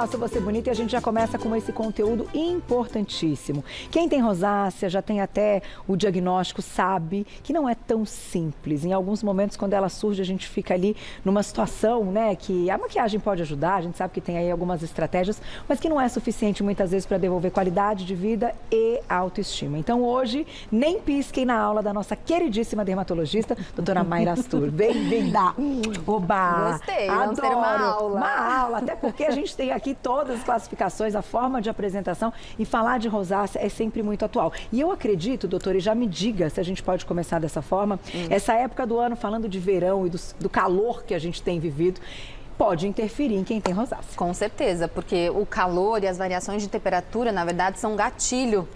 Faça você bonita e a gente já começa com esse conteúdo importantíssimo. Quem tem rosácea, já tem até o diagnóstico, sabe que não é tão simples. Em alguns momentos, quando ela surge, a gente fica ali numa situação, né, que a maquiagem pode ajudar, a gente sabe que tem aí algumas estratégias, mas que não é suficiente muitas vezes para devolver qualidade de vida e autoestima. Então hoje, nem pisquem na aula da nossa queridíssima dermatologista, doutora Mayra Astur. Bem-vinda! Oba! Gostei, Adoro. vamos ter uma aula. Uma aula, até porque a gente tem aqui todas as classificações, a forma de apresentação, e falar de rosácea é sempre muito atual. E eu acredito, doutora, e já me diga se a gente pode começar dessa forma, essa época do ano, falando de verão e do calor que a gente tem vivido, pode interferir em quem tem rosácea. Com certeza, porque o calor e as variações de temperatura, na verdade, são gatilho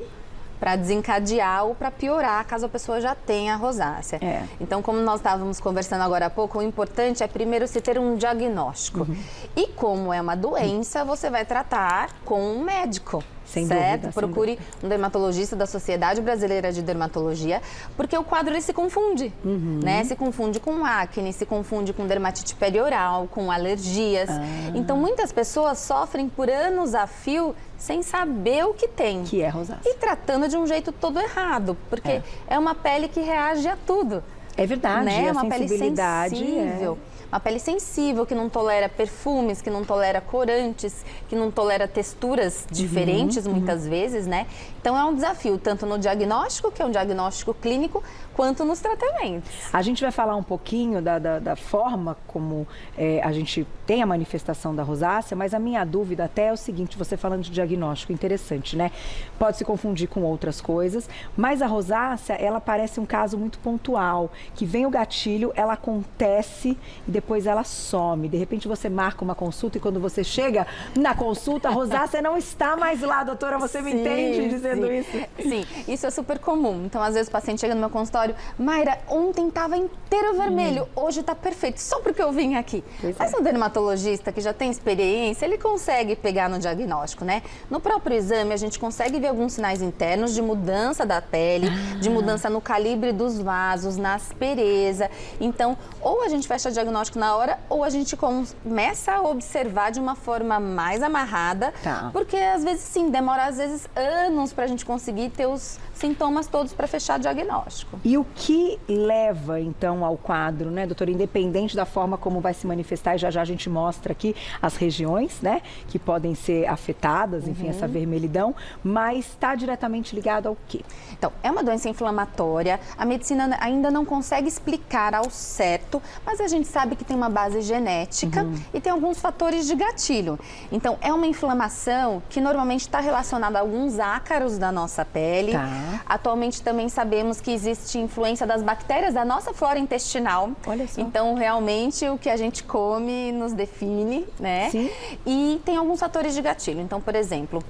para desencadear ou para piorar, caso a pessoa já tenha rosácea. Então, como nós estávamos conversando agora há pouco, o importante é primeiro se ter um diagnóstico. E como é uma doença, você vai tratar com um médico. Sem certo? dúvida, Procure um dermatologista da Sociedade Brasileira de Dermatologia, porque o quadro ele se confunde, né? Se confunde com acne, se confunde com dermatite perioral, com alergias. Então, muitas pessoas sofrem por anos a fio sem saber o que tem. Que é rosácea. E tratando de um jeito todo errado, porque é uma pele que reage a tudo. É verdade, né? a Uma pele sensibilidade sensível. Uma pele sensível, que não tolera perfumes, que não tolera corantes, que não tolera texturas diferentes muitas vezes, né? Então é um desafio, tanto no diagnóstico, que é um diagnóstico clínico, quanto nos tratamentos. A gente vai falar um pouquinho da forma como a gente tem a manifestação da rosácea, mas a minha dúvida até é o seguinte, você falando de diagnóstico, interessante, né? Pode se confundir com outras coisas, mas a rosácea, ela parece um caso muito pontual, que vem o gatilho, ela acontece e depois ela some. De repente você marca uma consulta e quando você chega na consulta, a rosácea não está mais lá, doutora, você me entende dizendo isso? Sim, isso é super comum. Então, às vezes o paciente chega no meu consultório, Mayra, ontem estava inteiro vermelho, hoje está perfeito, só porque eu vim aqui. Mas o dermatologista que já tem experiência, ele consegue pegar no diagnóstico, né? No próprio exame, a gente consegue ver alguns sinais internos de mudança da pele, de mudança no calibre dos vasos, na aspereza. Então, ou a gente fecha o diagnóstico na hora, ou a gente começa a observar de uma forma mais amarrada, porque às vezes sim, demora às vezes anos para a gente conseguir ter os sintomas todos para fechar o diagnóstico. E o que leva, então, ao quadro, né, doutora? Independente da forma como vai se manifestar, e já já a gente mostra aqui as regiões, né, que podem ser afetadas, enfim, essa vermelhidão, mas está diretamente ligado ao quê? Então, é uma doença inflamatória, a medicina ainda não consegue explicar ao certo, mas a gente sabe que tem uma base genética e tem alguns fatores de gatilho. Então, é uma inflamação que normalmente está relacionada a alguns ácaros da nossa pele. Atualmente também sabemos que existe influência das bactérias da nossa flora intestinal. Olha só. Então, realmente, o que a gente come nos define, né? Sim. E tem alguns fatores de gatilho. Então, por exemplo,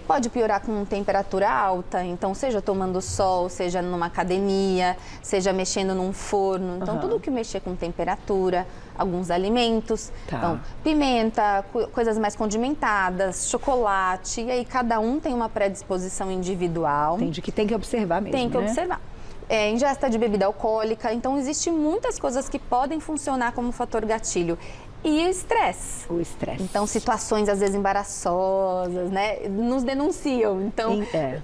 pode piorar com temperatura alta. Então, seja tomando sol, seja numa academia, seja mexendo num forno. Então, tudo que mexer com temperatura, alguns alimentos. Então, pimenta, coisas mais condimentadas, chocolate. E aí, cada um tem uma predisposição individual. Entendi, que tem que observar mesmo, Tem que né? observar. Ingesta de bebida alcoólica. Então, existem muitas coisas que podem funcionar como fator gatilho. E o estresse. O estresse. Então, situações às vezes embaraçosas, né? Nos denunciam. Então,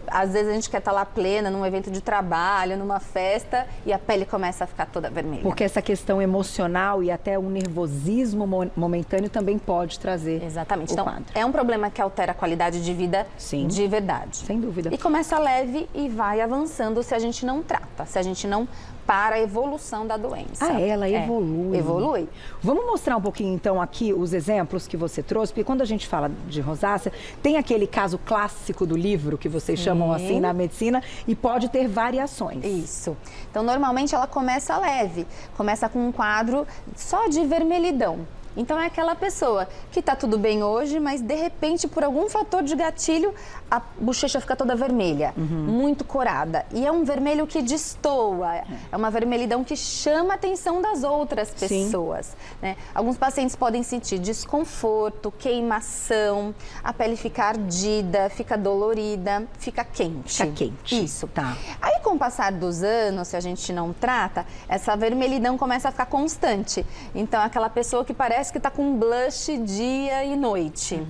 às vezes a gente quer estar lá plena num evento de trabalho, numa festa, e a pele começa a ficar toda vermelha. Porque essa questão emocional e até um nervosismo momentâneo também pode trazer. Exatamente. O Então, quadro. é um problema que altera a qualidade de vida de verdade. Sem dúvida. E começa leve e vai avançando se a gente não trata, se a gente não para a evolução da doença. Ela evolui. Evolui. Vamos mostrar um pouquinho, então, aqui os exemplos que você trouxe, porque quando a gente fala de rosácea, tem aquele caso clássico do livro, que vocês chamam assim na medicina, e pode ter variações. Isso. Então, normalmente ela começa leve, começa com um quadro só de vermelhidão. Então, é aquela pessoa que tá tudo bem hoje, mas de repente, por algum fator de gatilho, a bochecha fica toda vermelha, muito corada. E é um vermelho que destoa, é uma vermelhidão que chama a atenção das outras pessoas, né? Alguns pacientes podem sentir desconforto, queimação, a pele fica ardida, fica dolorida, fica quente. Fica quente. Isso. Tá. Aí, com o passar dos anos, se a gente não trata, essa vermelhidão começa a ficar constante. Então, aquela pessoa que parece parece que está com blush dia e noite.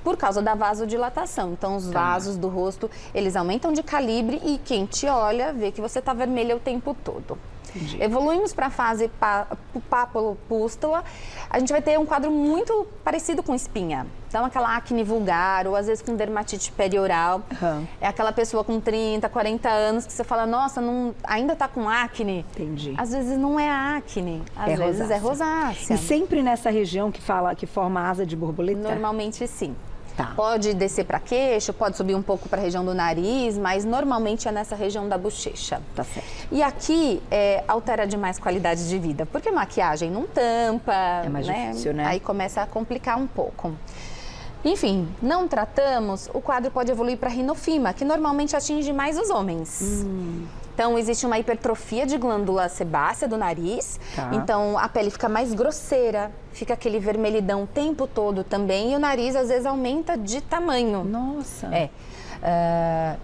Por causa da vasodilatação. Então, os vasos do rosto, eles aumentam de calibre e quem te olha vê que você está vermelha o tempo todo. Entendi. Evoluímos para a fase pápulo-pústula, a gente vai ter um quadro muito parecido com espinha. Então, aquela acne vulgar, ou às vezes com dermatite perioral. É aquela pessoa com 30, 40 anos que você fala, nossa, ainda está com acne. Entendi. Às vezes não é acne, às vezes é rosácea. E sempre nessa região que forma asa de borboleta? Normalmente sim. Tá. Pode descer para queixo, pode subir um pouco para a região do nariz, mas normalmente é nessa região da bochecha. Tá certo. E aqui altera demais qualidade de vida, porque a maquiagem não tampa, é mais difícil, né? Aí começa a complicar um pouco. Enfim, não tratamos, o quadro pode evoluir para rinofima, que normalmente atinge mais os homens. Então, existe uma hipertrofia de glândula sebácea do nariz. Então, a pele fica mais grosseira, fica aquele vermelhidão o tempo todo também. E o nariz, às vezes, aumenta de tamanho. Nossa!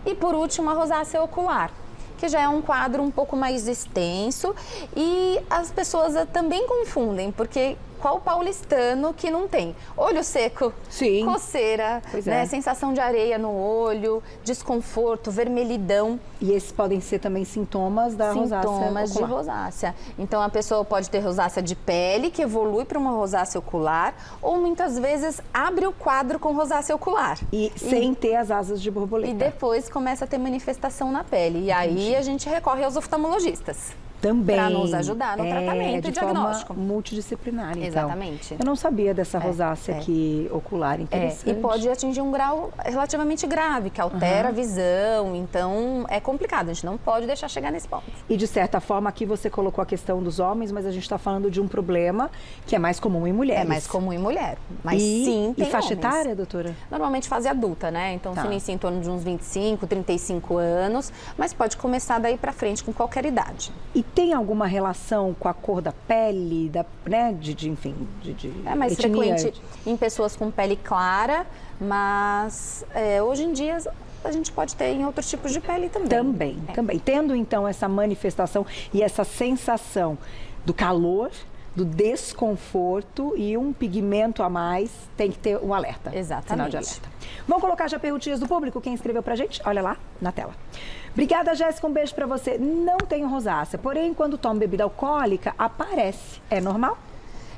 E, por último, a rosácea ocular, que já é um quadro um pouco mais extenso. E as pessoas também confundem, porque qual paulistano que não tem? Olho seco, sim, coceira, né? Sensação de areia no olho, desconforto, vermelhidão. E esses podem ser também sintomas da rosácea ocular. Sintomas de rosácea. Então, a pessoa pode ter rosácea de pele, que evolui para uma rosácea ocular, ou muitas vezes abre o quadro com rosácea ocular. E sem ter as asas de borboleta. E depois começa a ter manifestação na pele. E aí a gente recorre aos oftalmologistas. Também. Para nos ajudar no tratamento e diagnóstico. Multidisciplinar, então. Exatamente. Eu não sabia dessa rosácea aqui ocular, interessante. E pode atingir um grau relativamente grave, que altera a visão, então é complicado, a gente não pode deixar chegar nesse ponto. E de certa forma, aqui você colocou a questão dos homens, mas a gente está falando de um problema que é mais comum em mulheres. É mais comum em mulher, mas sim, tem E faixa homens. etária, doutora? Normalmente fase adulta, né? Então se inicia em torno de uns 25, 35 anos, mas pode começar daí para frente com qualquer idade. E tem alguma relação com a cor da pele, né? Enfim, é mais etnia? frequente em pessoas com pele clara, mas hoje em dia a gente pode ter em outros tipos de pele também. Também. Tendo então essa manifestação e essa sensação do calor, do desconforto e um pigmento a mais, tem que ter um alerta. Exatamente. Sinal de alerta. Vamos colocar já perguntinhas do público? Quem escreveu pra gente? Olha lá na tela. Obrigada, Jéssica. Um beijo pra você. Não tenho rosácea, porém, quando tomo bebida alcoólica, aparece. É normal?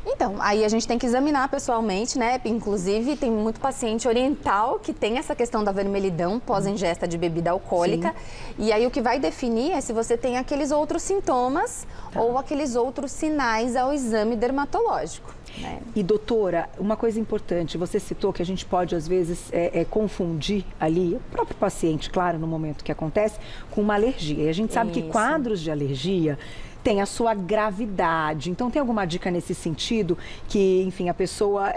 Então, aí a gente tem que examinar pessoalmente, né? Inclusive, tem muito paciente oriental que tem essa questão da vermelhidão pós-ingesta de bebida alcoólica. Sim. E aí o que vai definir é se você tem aqueles outros sintomas ou aqueles outros sinais ao exame dermatológico. Né? E doutora, uma coisa importante, você citou que a gente pode às vezes confundir ali, o próprio paciente, claro, no momento que acontece, com uma alergia. E a gente sabe que quadros de alergia tem a sua gravidade. Então, tem alguma dica nesse sentido que, enfim, a pessoa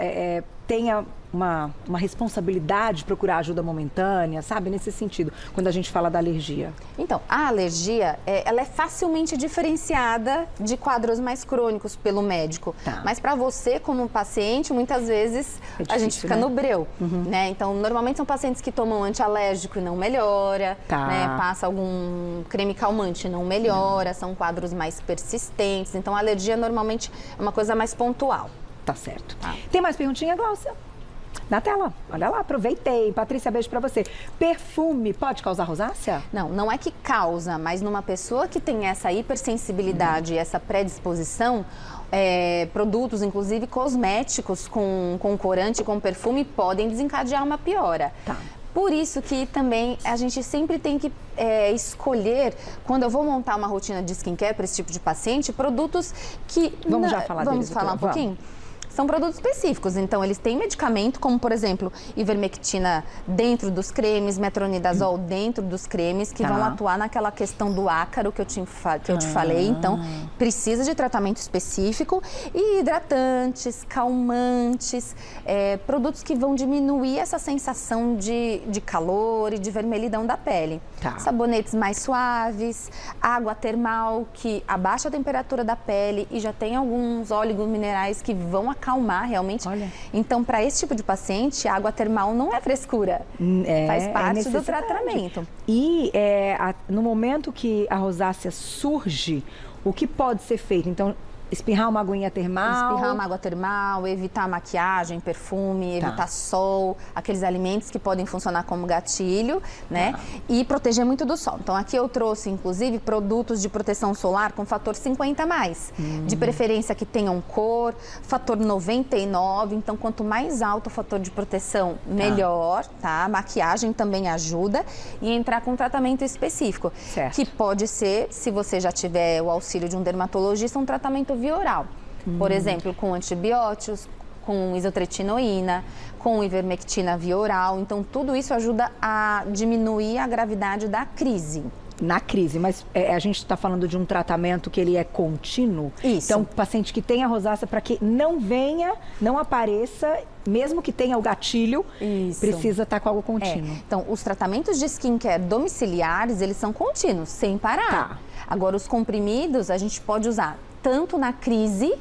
tenha uma responsabilidade de procurar ajuda momentânea, sabe? Nesse sentido, quando a gente fala da alergia. Então, a alergia, ela é facilmente diferenciada de quadros mais crônicos pelo médico. Mas para você, como paciente, muitas vezes a gente fica no breu, né? Então, normalmente são pacientes que tomam antialérgico e não melhora, né? Passa algum creme calmante e não melhora, são quadros mais persistentes. Então, a alergia normalmente é uma coisa mais pontual. Tá certo. Tem mais perguntinha, Glaucia? Na tela, olha lá, aproveitei. Patrícia, beijo pra você. Perfume pode causar rosácea? Não, não é que causa, mas numa pessoa que tem essa hipersensibilidade e essa predisposição, produtos, inclusive cosméticos com corante, com perfume, podem desencadear uma piora. Por isso que também a gente sempre tem que escolher, quando eu vou montar uma rotina de skincare para esse tipo de paciente, produtos que... Vamos já falar deles, falar um pouquinho? São produtos específicos, então eles têm medicamento, como por exemplo, ivermectina dentro dos cremes, metronidazol dentro dos cremes, que vão atuar naquela questão do ácaro que eu te falei. Então, precisa de tratamento específico e hidratantes, calmantes, produtos que vão diminuir essa sensação de calor e de vermelhidão da pele. Sabonetes mais suaves, água termal que abaixa a temperatura da pele e já tem alguns óleos minerais que vão acalmar realmente. Então, para esse tipo de paciente, a água termal não é frescura, faz parte do tratamento. E no momento que a rosácea surge, o que pode ser feito? Então, Espirrar uma aguinha termal. Espirrar uma água termal, evitar maquiagem, perfume, evitar sol, aqueles alimentos que podem funcionar como gatilho, né? E proteger muito do sol. Então, aqui eu trouxe, inclusive, produtos de proteção solar com fator 50+. De preferência que tenham cor, fator 99. Então, quanto mais alto o fator de proteção, melhor, tá? Maquiagem também ajuda. E entrar com um tratamento específico. Certo. Que pode ser, se você já tiver o auxílio de um dermatologista, um tratamento via oral. Por exemplo, com antibióticos, com isotretinoína, com ivermectina via oral. Então, tudo isso ajuda a diminuir a gravidade da crise. Na crise, mas a gente está falando de um tratamento que ele é contínuo. Isso. Então, o paciente que tem a rosácea, para que não venha, não apareça, mesmo que tenha o gatilho, precisa estar com algo contínuo. Então, os tratamentos de skincare domiciliares, eles são contínuos, sem parar. Agora, os comprimidos, a gente pode usar tanto na crise,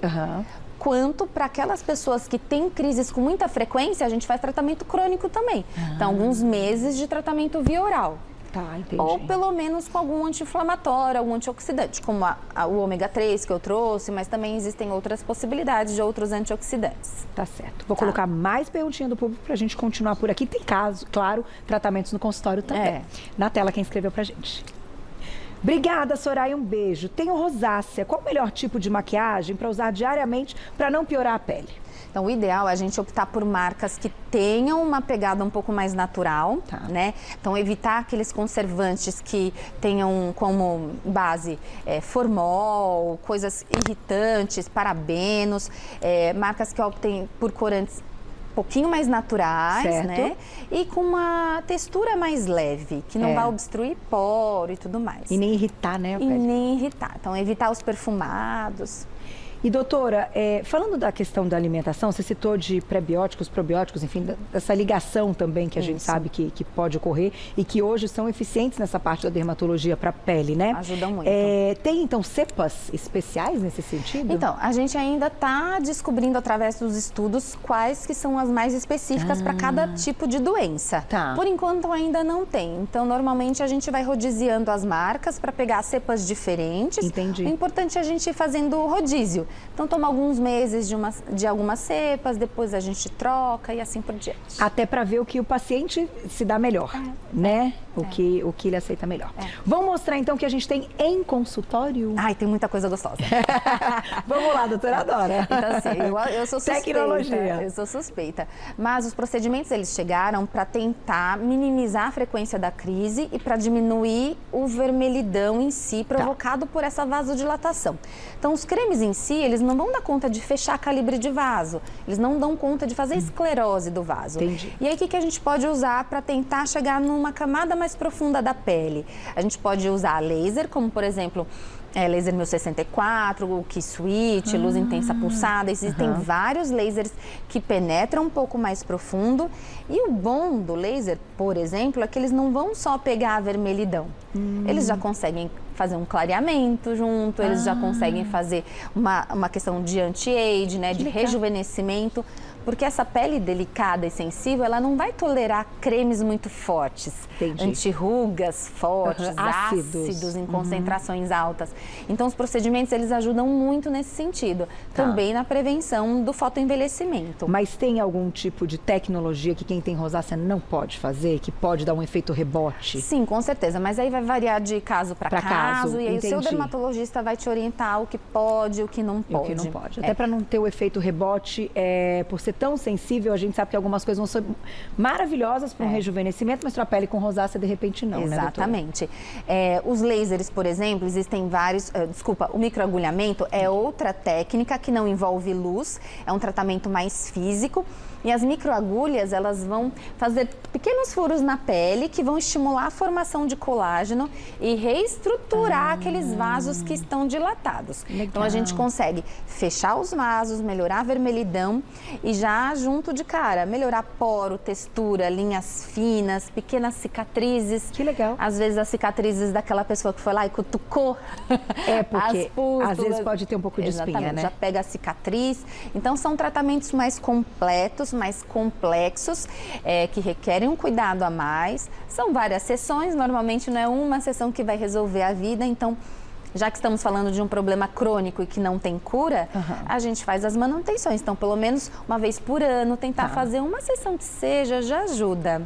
quanto para aquelas pessoas que têm crises com muita frequência, a gente faz tratamento crônico também. Então, alguns meses de tratamento via oral. Tá, entendi. Ou pelo menos com algum anti-inflamatório, algum antioxidante, como o ômega 3 que eu trouxe, mas também existem outras possibilidades de outros antioxidantes. Tá certo. Vou colocar mais perguntinha do público pra gente continuar por aqui. Tem caso, claro, tratamentos no consultório também. Na tela quem escreveu pra gente. Obrigada, Soraya, um beijo. Tenho rosácea. Qual o melhor tipo de maquiagem para usar diariamente para não piorar a pele? Então, o ideal é a gente optar por marcas que tenham uma pegada um pouco mais natural, né? Então, evitar aqueles conservantes que tenham como base formol, coisas irritantes, parabenos, marcas que optem por corantes um pouquinho mais naturais, né? E com uma textura mais leve, que não vai obstruir poro e tudo mais. E nem irritar, né? E nem irritar. Então, evitar os perfumados. E doutora, falando da questão da alimentação, você citou de prebióticos, probióticos, enfim, dessa ligação também que a gente sabe que pode ocorrer e que hoje são eficientes nessa parte da dermatologia para a pele, né? Ajudam muito. Tem, então, cepas especiais nesse sentido? Então, a gente ainda está descobrindo através dos estudos quais que são as mais específicas para cada tipo de doença. Por enquanto ainda não tem. Então, normalmente a gente vai rodiziando as marcas para pegar cepas diferentes. Entendi. O importante é a gente ir fazendo rodízio. Então, toma alguns meses de algumas cepas, depois a gente troca e assim por diante. Até para ver o que o paciente se dá melhor, né? O que ele aceita melhor. Vamos mostrar então o que a gente tem em consultório? Ai, tem muita coisa gostosa. Vamos lá, doutora Adora. Então, assim, eu sou suspeita. Tecnologia. Eu sou suspeita. Mas os procedimentos, eles chegaram para tentar minimizar a frequência da crise e para diminuir o vermelhidão em si provocado por essa vasodilatação. Então, os cremes em si, eles não vão dar conta de fechar calibre de vaso. Eles não dão conta de fazer esclerose do vaso. Entendi. E aí, o que a gente pode usar para tentar chegar numa camada mais profunda da pele? A gente pode usar laser, como por exemplo, laser 1064, o K-Sweet, luz intensa pulsada. Existem vários lasers que penetram um pouco mais profundo. E o bom do laser, por exemplo, é que eles não vão só pegar a vermelhidão. Eles já conseguem fazer um clareamento junto, eles já conseguem fazer uma questão de anti-age, né, de rejuvenescimento. Porque essa pele delicada e sensível, ela não vai tolerar cremes muito fortes. Antirrugas fortes, ácidos em concentrações altas. Então, os procedimentos, eles ajudam muito nesse sentido. Também na prevenção do fotoenvelhecimento. Mas tem algum tipo de tecnologia que quem tem rosácea não pode fazer, que pode dar um efeito rebote? Sim, com certeza. Mas aí vai variar de caso para caso. E aí o seu dermatologista vai te orientar o que pode e o que não pode. O que não pode. Até para não ter o efeito rebote, por ser tão sensível, a gente sabe que algumas coisas vão ser maravilhosas para um rejuvenescimento, mas para a pele com rosácea, de repente, não, Exatamente. Os lasers, por exemplo, existem vários... o microagulhamento é outra técnica que não envolve luz, é um tratamento mais físico. E as microagulhas, elas vão fazer pequenos furos na pele que vão estimular a formação de colágeno e reestruturar aqueles vasos que estão dilatados. Legal. Então, a gente consegue fechar os vasos, melhorar a vermelhidão e já junto de cara, melhorar poro, textura, linhas finas, pequenas cicatrizes. Que legal. Às vezes, as cicatrizes daquela pessoa que foi lá e cutucou porque as pústulas. Às vezes pode ter um pouco de espinha, né? Já pega a cicatriz. Então, são tratamentos mais completos, mais complexos, que requerem um cuidado a mais. São várias sessões, normalmente não é uma sessão que vai resolver a vida, então já que estamos falando de um problema crônico e que não tem cura, a gente faz as manutenções. Então, pelo menos uma vez por ano, tentar fazer uma sessão que seja, já ajuda.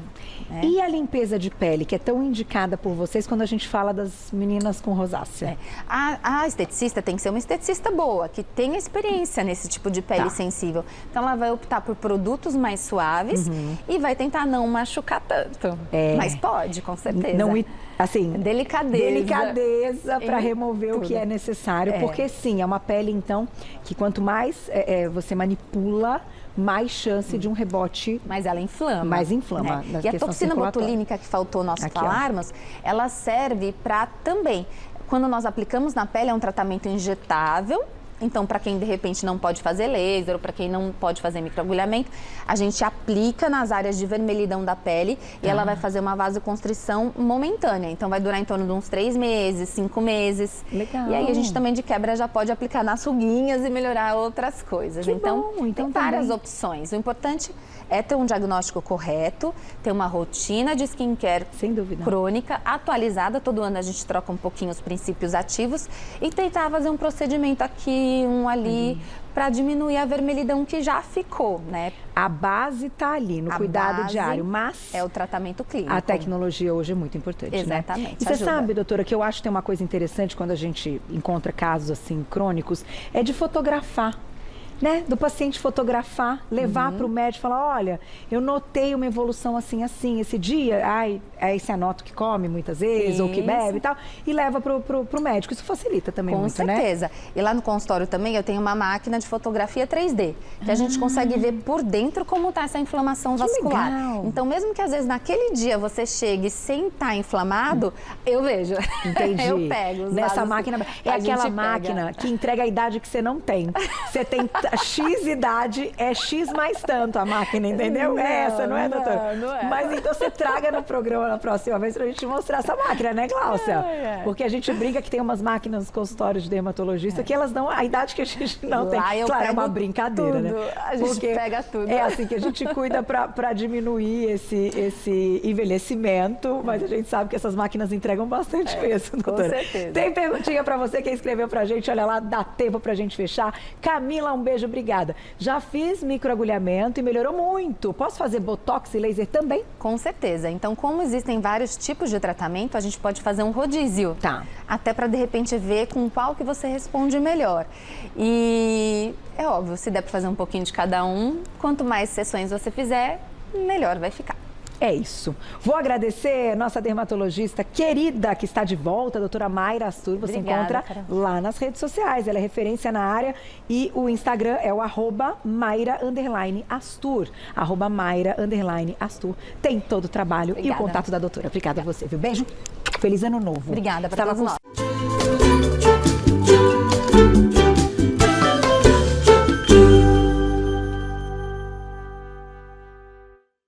Né? E a limpeza de pele, que é tão indicada por vocês quando a gente fala das meninas com rosácea? A esteticista tem que ser uma esteticista boa, que tenha experiência nesse tipo de pele sensível. Então, ela vai optar por produtos mais suaves e vai tentar não machucar tanto. Mas pode, com certeza. Não, assim, delicadeza para remover o que é necessário. Porque sim, é uma pele, então, que quanto mais você manipula, mais chance de um rebote. Mas ela inflama. Mais inflama. Né? E a toxina botulínica que faltou nós falarmos, ela serve para também, quando nós aplicamos na pele, é um tratamento injetável. Então, para quem de repente não pode fazer laser ou para quem não pode fazer microagulhamento, a gente aplica nas áreas de vermelhidão da pele e ela vai fazer uma vasoconstrição momentânea. Então, vai durar em torno de uns 3 meses, 5 meses. Legal. E aí a gente também de quebra já pode aplicar nas ruguinhas e melhorar outras coisas. Que então, bom. tem várias opções. O importante é ter um diagnóstico correto, ter uma rotina de skincare sem dúvida crônica, atualizada. Todo ano a gente troca um pouquinho os princípios ativos e tentar fazer um procedimento aqui, um ali, para diminuir a vermelhidão que já ficou, né? A base está ali, no cuidado diário, mas é o tratamento clínico. A tecnologia hoje é muito importante, exatamente, né? E você sabe, doutora, que eu acho que tem uma coisa interessante quando a gente encontra casos assim crônicos, é de fotografar. Né? Do paciente fotografar, levar para o médico e falar, olha, eu notei uma evolução assim, esse dia, é esse anoto que come muitas vezes, ou que bebe e tal, e leva para o médico. Isso facilita também muito, né? Com certeza. E lá no consultório também eu tenho uma máquina de fotografia 3D, que a gente consegue ver por dentro como está essa inflamação vascular. Legal. Então, mesmo que às vezes naquele dia você chegue sem estar inflamado, eu vejo. Entendi. Eu pego os nessa vasos, máquina. É aquela máquina que entrega a idade que você não tem. Você tem X idade, é X mais tanto a máquina, entendeu? Não, é essa, não é, doutora? Não é. Mas então você traga no programa na próxima vez pra gente mostrar essa máquina, né, Gláucia? Porque a gente brinca que tem umas máquinas nos consultórios de dermatologista que elas dão a idade que a gente não tem. Claro, é uma brincadeira, tudo. né? A gente pega tudo. É assim que a gente cuida pra diminuir esse envelhecimento, mas a gente sabe que essas máquinas entregam bastante peso, doutora. Com certeza. Tem perguntinha pra você, quem escreveu pra gente, olha lá, dá tempo pra gente fechar. Camila, um beijo, obrigada. Já fiz microagulhamento e melhorou muito. Posso fazer botox e laser também? Com certeza. Então, como existem vários tipos de tratamento, a gente pode fazer um rodízio. Tá. Até para, de repente, ver com qual que você responde melhor. E é óbvio, se der para fazer um pouquinho de cada um, quanto mais sessões você fizer, melhor vai ficar. É isso. Vou agradecer nossa dermatologista querida que está de volta, a doutora Mayra Astur. Você encontra lá nas redes sociais. Ela é referência na área e o Instagram é o @Mayra_Astur. @Mayra_Astur. Tem todo o trabalho e o contato da doutora. Obrigada a você, viu? Beijo. Feliz ano novo. Obrigada para todos nós.